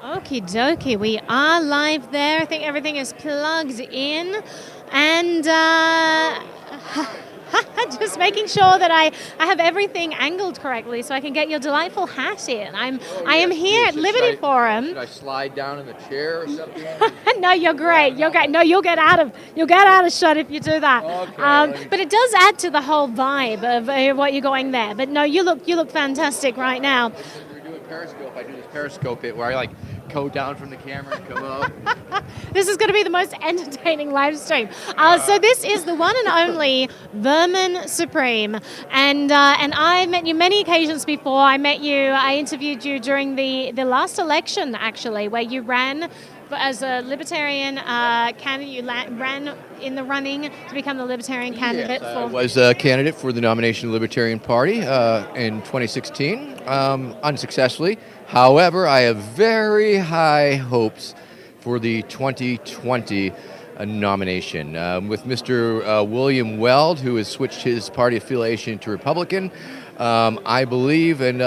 Okie dokie, we are live there. I think everything is plugged in, and just making sure that I have everything angled correctly so I can get your delightful hat in. I am here at Liberty Forum. Should I slide down in the chair or something? No, you're great. You're great. No, you'll get out of shot if you do that. Okay. But it does add to the whole vibe of what you're going there. But no, you look fantastic right now. We're doing Periscope. I do this Periscope bit where I go down from the camera and come up. This is going to be the most entertaining live stream. So this is the one and only Vermin Supreme, and I met you many occasions before. I interviewed you during the last election, actually, where you ran as a Libertarian candidate. You ran in the running to become the Libertarian candidate. Yes, I was a candidate for the nomination of the Libertarian Party in 2016, unsuccessfully. However, I have very high hopes for the 2020 nomination with Mr. William Weld, who has switched his party affiliation to Republican. I believe, and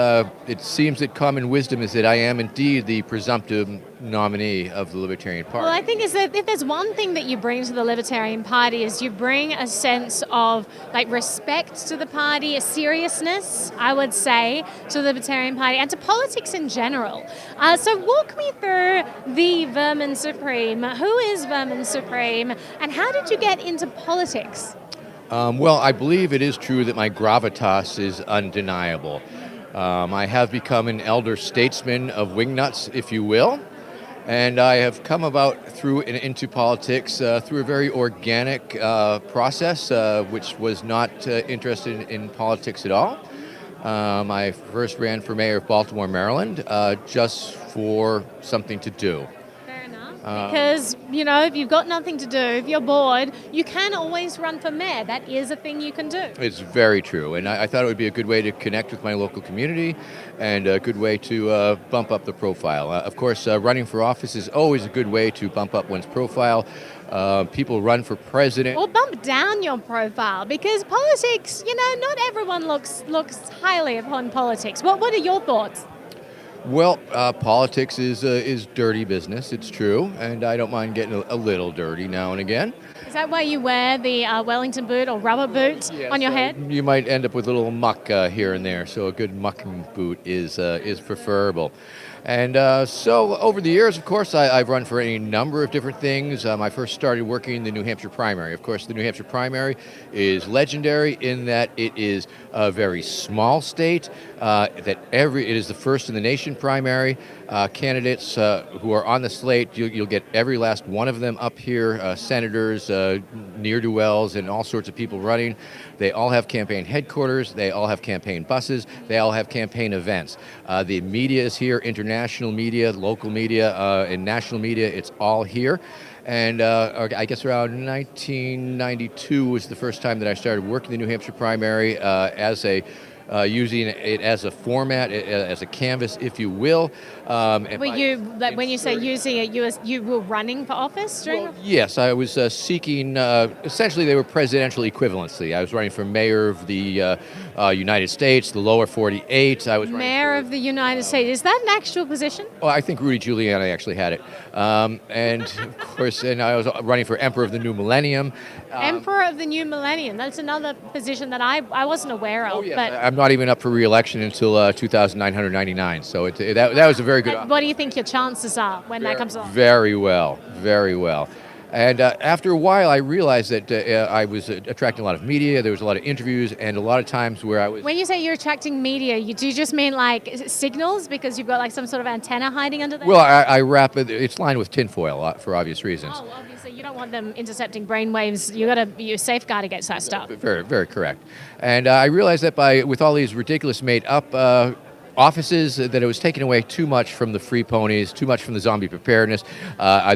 it seems that common wisdom is that I am indeed the presumptive nominee of the Libertarian Party. Well, I think is that if there's one thing that you bring to the Libertarian Party is you bring a sense of respect to the party, a seriousness, I would say, to the Libertarian Party and to politics in general. So walk me through the Vermin Supreme. Who is Vermin Supreme, and how did you get into politics? Well, I believe it is true that my gravitas is undeniable. I have become an elder statesman of wingnuts, if you will, and I have come about through and into politics through a very organic process, which was not interested in politics at all. I first ran for mayor of Baltimore, Maryland, just for something to do. Because, if you've got nothing to do, if you're bored, you can always run for mayor. That is a thing you can do. It's very true. And I thought it would be a good way to connect with my local community and a good way to bump up the profile. Of course, running for office is always a good way to bump up one's profile. People run for president. Or bump down your profile, because politics, not everyone looks highly upon politics. What are your thoughts? Well, politics is dirty business, it's true, and I don't mind getting a little dirty now and again. Is that why you wear the Wellington boot or rubber boot on your head? You might end up with a little muck here and there, so a good mucking boot is preferable. And so over the years, of course, I've run for any number of different things. I first started working in the New Hampshire primary. Of course, the New Hampshire primary is legendary in that it is a very small state, it is the first in the nation primary. Candidates who are on the slate, you'll get every last one of them up here, senators, ne'er-do-wells, and all sorts of people running. They all have campaign headquarters, they all have campaign buses, they all have campaign events. The media is here, international media, local media, and national media, it's all here. And I guess around 1992 was the first time that I started working the New Hampshire primary using it as a format, as a canvas, if you will. When you say using it, you were running for office during? Yes, I was seeking, essentially they were presidential equivalency. I was running for mayor of the United States, the lower 48. I was mayor of the United States. Is that an actual position? Well, I think Rudy Giuliani actually had it. And of course, and I was running for Emperor of the New Millennium. Emperor of the New Millennium. That's another position that I wasn't aware of. Oh, yes. But I'm not even up for re-election until 2,999. So that was a very good. What do you think your chances are when that comes along? Very well, very well. And after a while, I realized that I was attracting a lot of media. There was a lot of interviews, and a lot of times where I was. When you say you're attracting media, do you just mean signals because you've got some sort of antenna hiding under there? Well, I wrap it. It's lined with tinfoil for obvious reasons. Oh, obviously you don't want them intercepting brainwaves. You safeguard against that stuff. Very, very correct. And I realized that with all these ridiculous made-up offices, that it was taking away too much from the free ponies, too much from the zombie preparedness.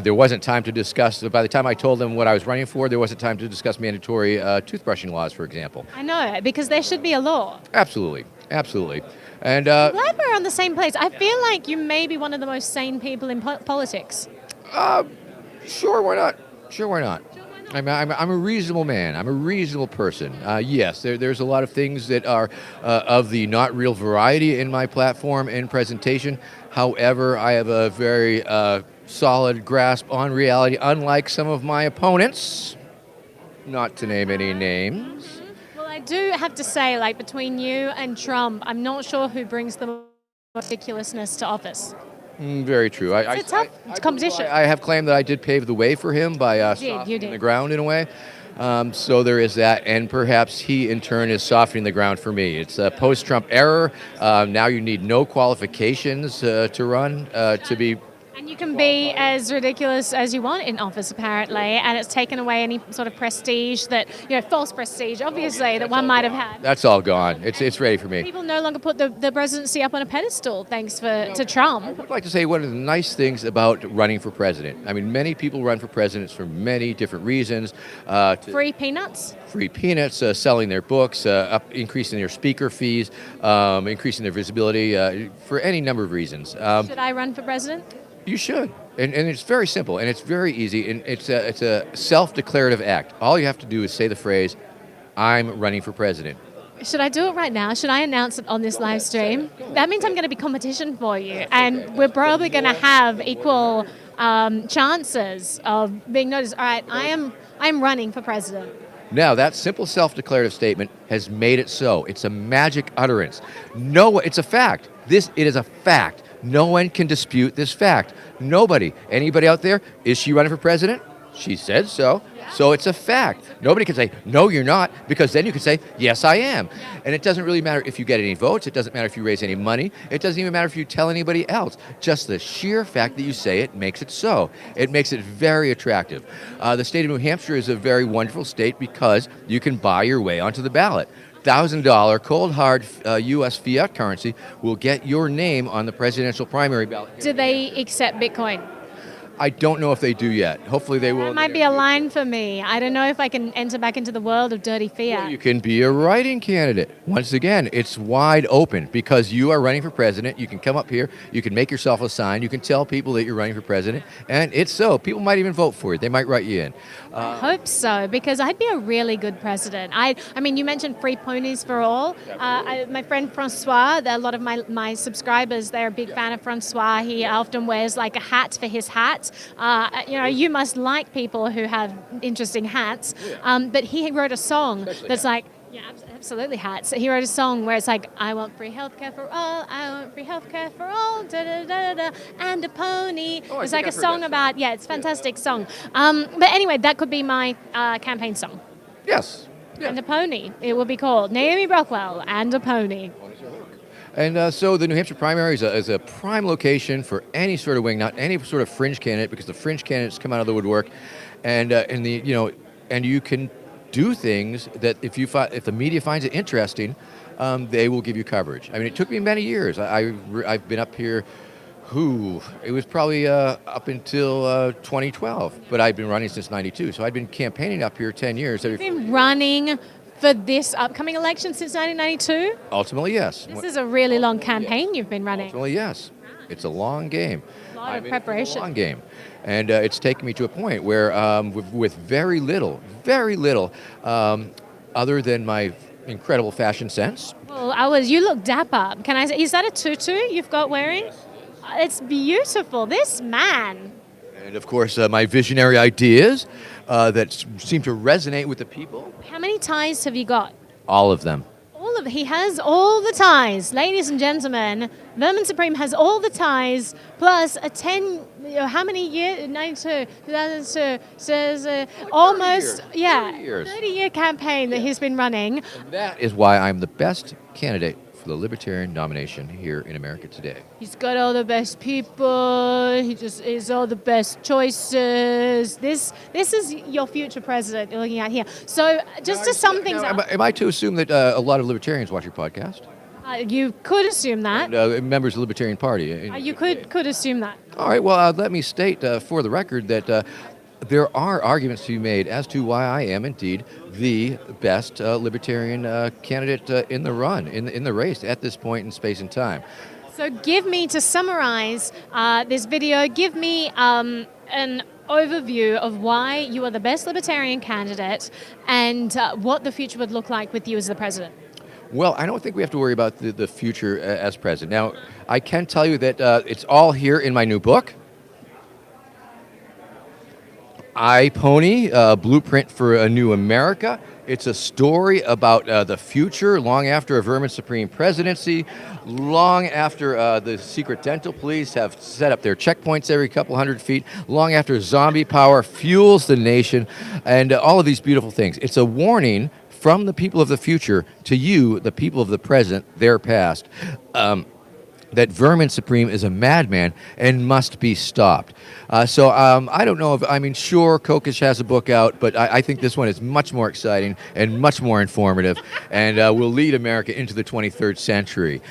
There wasn't time to discuss. By the time I told them what I was running for, there wasn't time to discuss mandatory toothbrushing laws, for example. I know, because there should be a law. Absolutely, absolutely. And I'm glad we're on the same place. I feel like you may be one of the most sane people in politics. Sure, why not? Sure, why not? I'm a reasonable man. I'm a reasonable person. Yes, there's a lot of things that are of the not real variety in my platform and presentation. However, I have a very solid grasp on reality, unlike some of my opponents, not to name any names. Well, I do have to say, like, between you and Trump, I'm not sure who brings the ridiculousness to office. Very true. It's a tough competition. I have claimed that I did pave the way for him by You softening did. the ground in a way. So there is that, and perhaps he in turn is softening the ground for me. It's a post-Trump error. Now you need no qualifications to run to be. And you can be as ridiculous as you want in office, apparently, and it's taken away any sort of prestige that, false prestige, obviously, that one might have had. That's all gone. It's ready for me. People no longer put the presidency up on a pedestal thanks to Trump. I would like to say one of the nice things about running for president. I mean, many people run for presidents for many different reasons. Free peanuts? Free peanuts, selling their books, increasing their speaker fees, increasing their visibility, for any number of reasons. Should I run for president? You should, and it's very simple, and it's very easy, and it's a self-declarative act. All you have to do is say the phrase, "I'm running for president." Should I do it right now? Should I announce it on this live stream? That means I'm going to be competition for you, and we're probably going to have equal chances of being noticed. All right, I'm running for president. Now, that simple self-declarative statement has made it so. It's a magic utterance. No, it's a fact. It is a fact. No one can dispute this fact. Nobody. Anybody out there? Is she running for president? She said so. So it's a fact. Nobody can say, no, you're not, because then you can say, yes, I am. And it doesn't really matter if you get any votes. It doesn't matter if you raise any money. It doesn't even matter if you tell anybody else. Just the sheer fact that you say it makes it so. It makes it very attractive. The state of New Hampshire is a very wonderful state because you can buy your way onto the ballot. $1,000 cold hard U.S. fiat currency will get your name on the presidential primary ballot. Do they accept Bitcoin? I don't know if they do yet. Hopefully they will. That might be a line for me. I don't know if I can enter back into the world of dirty fiat. Well, you can be a writing candidate. Once again, it's wide open because you are running for president. You can come up here. You can make yourself a sign. You can tell people that you're running for president. And it's so. People might even vote for you. They might write you in. I hope so, because I'd be a really good president. I mean, you mentioned free ponies for all. My friend Francois, a lot of my subscribers, they're a big fan of Francois. He often wears like a hat for his hat. You must like people who have interesting hats. But he wrote a song that's like, yeah, absolutely hats. He wrote a song where it's like, I want free healthcare for all, I want free healthcare for all, da da da da da, and a pony. It's like a song about, it's a fantastic song. But anyway, that could be my campaign song. Yes. And a pony, it would be called Naomi Brockwell and a pony. And so the New Hampshire primary is a prime location for any sort of wing, not any sort of fringe candidate, because the fringe candidates come out of the woodwork, and you can do things that if the media finds it interesting, they will give you coverage. I mean, it took me many years. I've been up here. It was probably up until 2012, but I've been running since '92. So I've been campaigning up here 10 years. You've been running for this upcoming election since 1992? Ultimately, yes. This is a really long campaign you've been running. Ultimately, yes. It's a long game. A lot of preparation. It's a long game. And it's taken me to a point where with very little, other than my incredible fashion sense. Well, you look dapper. Can I say, is that a tutu you've got wearing? It's beautiful. This man. And of course, my visionary ideas that seem to resonate with the people. How many ties have you got? All of them. He has all the ties. Ladies and gentlemen, Vermin Supreme has all the ties, plus a 10, how many years? 92, 2002, almost, 30-year campaign that he's been running. And that is why I'm the best candidate for the Libertarian nomination here in America today. He's got all the best people. He just is all the best choices. This is your future president you're looking at here. So just to sum things up. Am I to assume that a lot of libertarians watch your podcast? You could assume that. And, members of the Libertarian Party. You could assume that. All right. Well, let me state for the record that there are arguments to be made as to why I am indeed the best libertarian candidate in the run, in the race at this point in space and time. So to summarize this video, give me an overview of why you are the best libertarian candidate and what the future would look like with you as the president. Well, I don't think we have to worry about the future as president. Now, I can tell you that it's all here in my new book, I Pony, Blueprint for a New America. It's a story about the future, long after a Vermin Supreme presidency, long after the secret dental police have set up their checkpoints every couple hundred feet, long after zombie power fuels the nation, and all of these beautiful things. It's a warning from the people of the future to you, the people of the present, their past, that Vermin Supreme is a madman and must be stopped. So I don't know if, sure, Kokish has a book out, but I think this one is much more exciting and much more informative and will lead America into the 23rd century.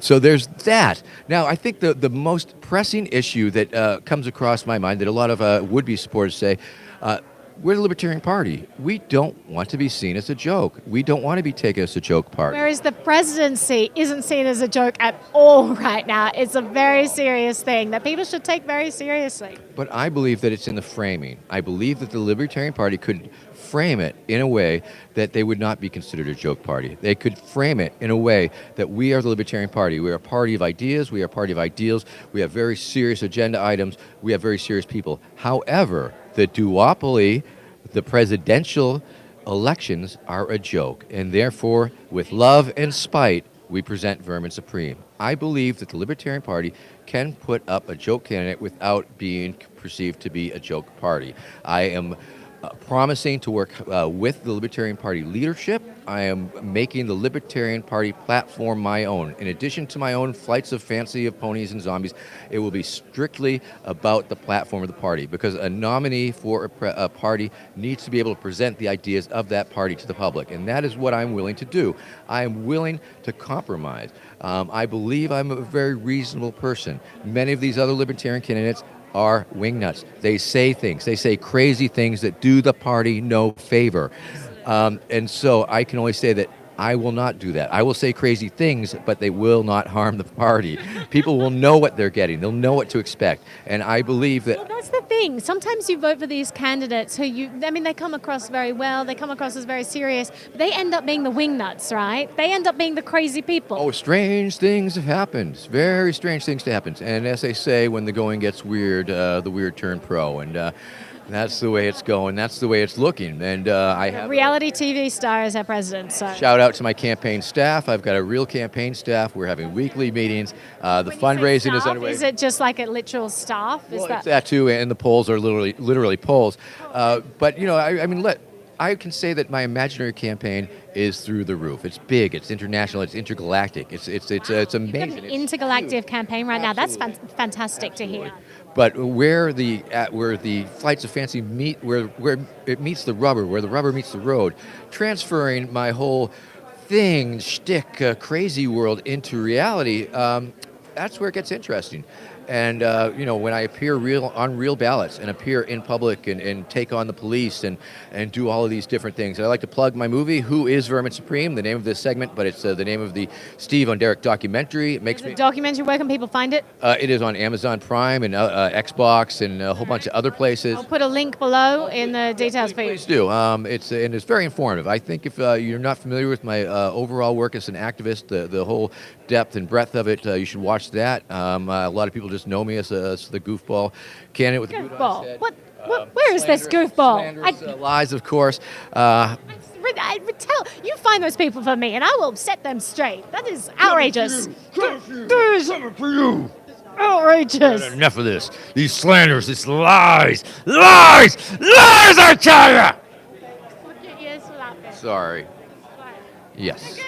So there's that. Now, I think the most pressing issue that comes across my mind that a lot of would-be supporters say, we're the Libertarian Party. We don't want to be seen as a joke. We don't want to be taken as a joke party. Whereas the presidency isn't seen as a joke at all right now. It's a very serious thing that people should take very seriously. But I believe that it's in the framing. I believe that the Libertarian Party could frame it in a way that they would not be considered a joke party. They could frame it in a way that we are the Libertarian Party. We are a party of ideas. We are a party of ideals. We have very serious agenda items. We have very serious people. However, the duopoly, the presidential elections are a joke. And therefore, with love and spite, we present Vermin Supreme. I believe that the Libertarian Party can put up a joke candidate without being perceived to be a joke party. I am promising to work with the Libertarian Party leadership. I am making the Libertarian Party platform my own. In addition to my own flights of fancy of ponies and zombies, it will be strictly about the platform of the party, because a nominee for a party needs to be able to present the ideas of that party to the public, and that is what I'm willing to do. I am willing to compromise. I believe I'm a very reasonable person. Many of these other Libertarian candidates are wingnuts. They say things. They say crazy things that do the party no favor. And so I can only say that I will not do that. I will say crazy things, but they will not harm the party. People will know what they're getting. They'll know what to expect. And I believe that... Well, that's the thing. Sometimes you vote for these candidates who they come across very well. They come across as very serious. But they end up being the wingnuts, right? They end up being the crazy people. Oh, strange things have happened. Very strange things have happened. And as they say, when the going gets weird, the weird turn pro. And that's the way it's going. That's the way it's looking. And I have reality TV star as our president. So shout out to my campaign staff. I've got a real campaign staff. We're having weekly meetings. The fundraising is underway. Is it just like a literal staff? Well, it's that too, and the polls are literally polls. But I can say that my imaginary campaign is through the roof. It's big. It's international. It's intergalactic. It's amazing. You've got an intergalactic campaign right now. That's fantastic to hear. But where the flights of fancy meet, where it meets the rubber, where the rubber meets the road, transferring my whole thing, shtick, crazy world into reality, that's where it gets interesting. And, when I appear on real ballots and appear in public and take on the police and do all of these different things. I like to plug my movie, Who is Vermin Supreme, the name of this segment, but it's the name of the Steve on Derek documentary. Documentary, where can people find it? It is on Amazon Prime and Xbox and a whole bunch of other places. I'll put a link below in the details for you. Please do. It's very informative. I think if you're not familiar with my overall work as an activist, the whole depth and breadth of it, you should watch that. A lot of people just know me as the goofball candidate with the boot on his head. Where is this goofball? Slanders, lies, of course. You find those people for me, and I will set them straight. That is outrageous. There is something for you. Outrageous. Enough of this. These slanders, these lies, I tell ya! Sorry. Yes.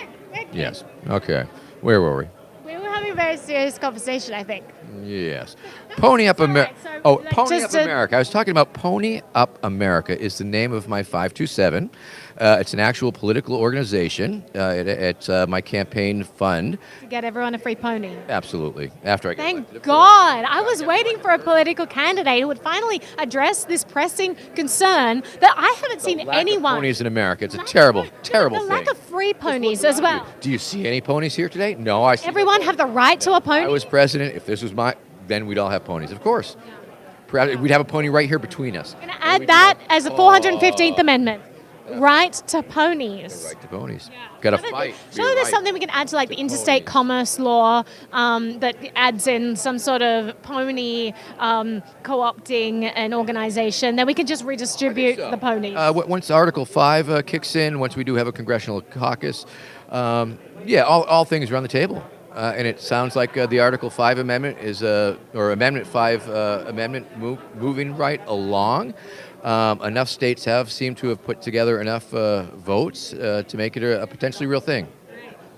Yes. Okay. Where were we? We were having a very serious conversation, I think. Yes. Pony Up America. Pony Up to... America. I was talking about Pony Up America is the name of my 527. It's an actual political organization. It's my campaign fund. To get everyone a free pony. Absolutely. After I Thank God. I was waiting for a political candidate who would finally address this pressing concern that I haven't seen anyone. Ponies in America. It's a terrible thing. The lack of free ponies as well. Do you see any ponies here today? No, I see. Everyone have the right to a pony? If I was president, if this was then we'd all have ponies, of course. We'd have a pony right here between us. I'm going to add that as a 415th Amendment. right to ponies. Right to ponies. Got to fight. Surely there's something we can add to like the interstate commerce law that adds in some sort of pony co-opting an organization. Then we can just redistribute the ponies. Once Article 5 kicks in, once we do have a congressional caucus, all things are on the table. And it sounds like the Article 5 amendment is, or Amendment 5 amendment moving right along. Enough states seemed to have put together enough votes to make it a potentially real thing.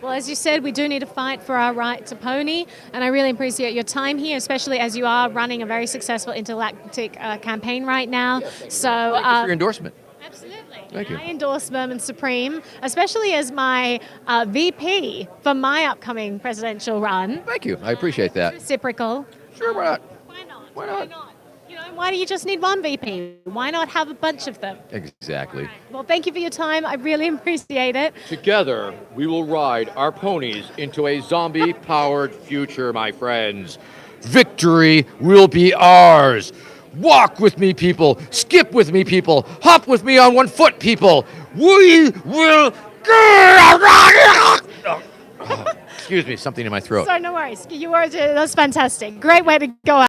Well, as you said, we do need to fight for our right to pony, and I really appreciate your time here, especially as you are running a very successful intergalactic campaign right now. So, thank you for your endorsement. Absolutely. Thank you. I endorse Vermin Supreme, especially as my VP for my upcoming presidential run. Thank you. I appreciate that. Reciprocal. Sure, why not? Why not? Why not? You know, why do you just need one VP? Why not have a bunch of them? Exactly. Well, thank you for your time. I really appreciate it. Together, we will ride our ponies into a zombie-powered future, my friends. Victory will be ours. Walk with me, people. Skip with me, people. Hop with me on one foot, people. We will... Excuse me, something in my throat. So no worries. That's fantastic. Great way to go out.